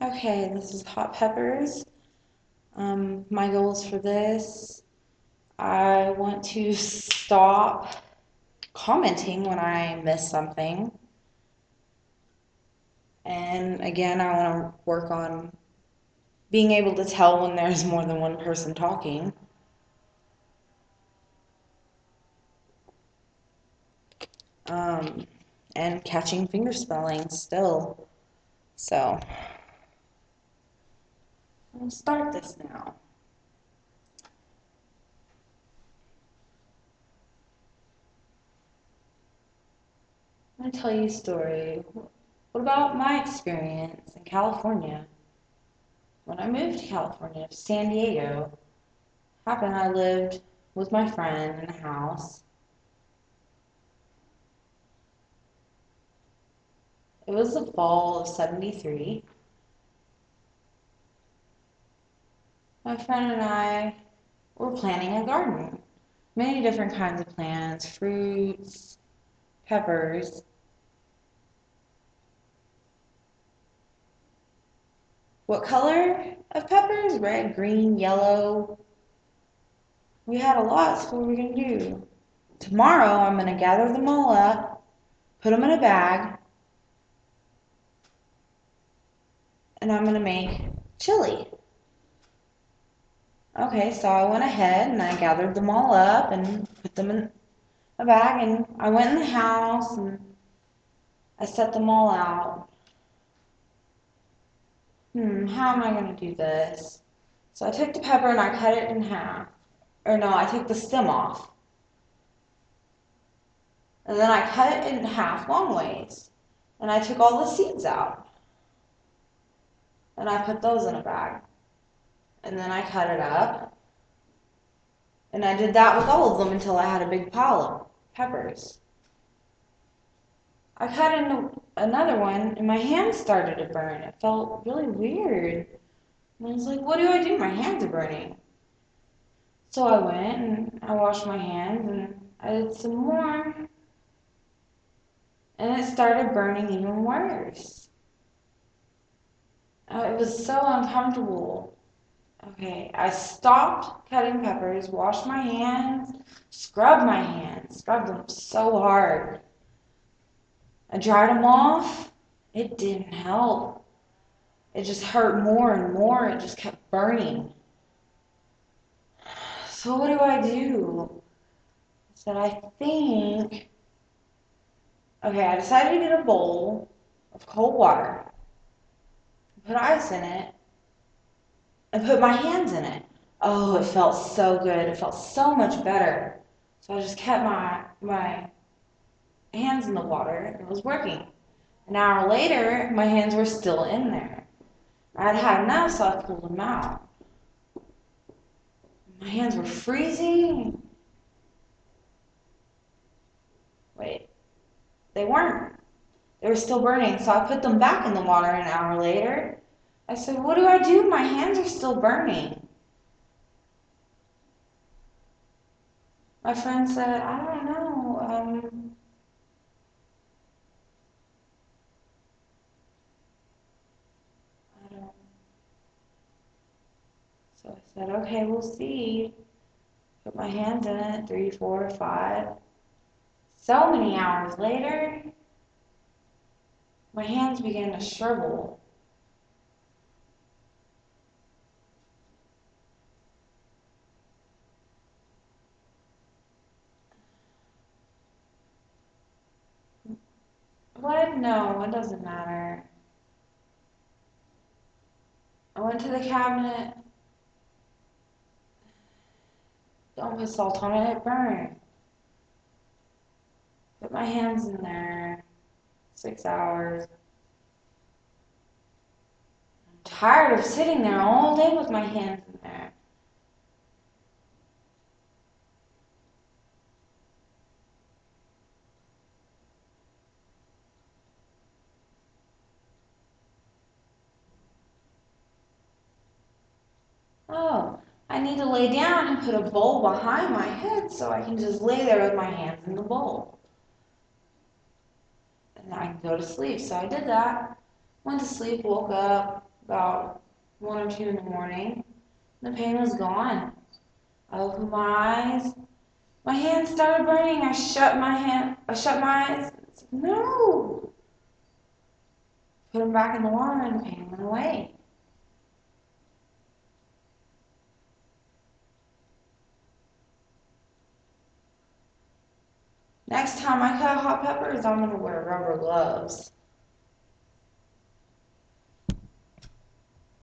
Okay, this is hot peppers. My goals for this, I want to stop commenting when I miss something. And again, I want to work on being able to tell when there's more than one person talking. Um, and catching finger spelling still. So, I'll start this now. I'm going to tell you a story. What about my experience in California? When I moved to California, San Diego, happened I lived with my friend in a house. It was the fall of 73. My friend and I were planting a garden. Many different kinds of plants, fruits, peppers. What color of peppers? Red, green, yellow. We had a lot, so what are we going to do? Tomorrow I'm going to gather them all up, put them in a bag, and I'm going to make chili. Okay, so I went ahead and I gathered them all up and put them in a bag, and I went in the house and I set them all out. How am I going to do this? So I took the pepper and I cut it in half. Or no, I took the stem off. And then I cut it in half long ways. And I took all the seeds out. And I put those in a bag. And then I cut it up. And I did that with all of them until I had a big pile of peppers. I cut into another one and my hands started to burn. It felt really weird. And I was like, what do I do? My hands are burning. So I went and I washed my hands and I did some more. And it started burning even worse. It was so uncomfortable. Okay, I stopped cutting peppers, washed my hands, scrubbed my hands, scrubbed them so hard. I dried them off. It didn't help. It just hurt more and more. It just kept burning. So what do I do? I said, I decided to get a bowl of cold water, put ice in it, and put my hands in it. Oh, it felt so good. It felt so much better. So I just kept my hands in the water and it was working. An hour later, my hands were still in there. I'd had enough, so I pulled them out. My hands were freezing. Wait, they weren't. They were still burning, so I put them back in the water an hour later. I said, what do I do? My hands are still burning. My friend said, I don't know. I don't. So I said, okay, we'll see. Put my hands in it, 3, 4, 5. So many hours later, my hands began to shrivel. What? No, it doesn't matter. I went to the cabinet. Don't put salt on it, it burns. Put my hands in there. 6 hours. I'm tired of sitting there all day with my hands in there. Oh, I need to lay down and put a bowl behind my head so I can just lay there with my hands in the bowl. And I can go to sleep. So I did that. Went to sleep, woke up. about 1 or 2 in the morning. The pain was gone. I opened my eyes. My hands started burning. I shut my eyes. I said, no. Put them back in the water and the pain went away. Next time I cut hot peppers, I'm going to wear rubber gloves.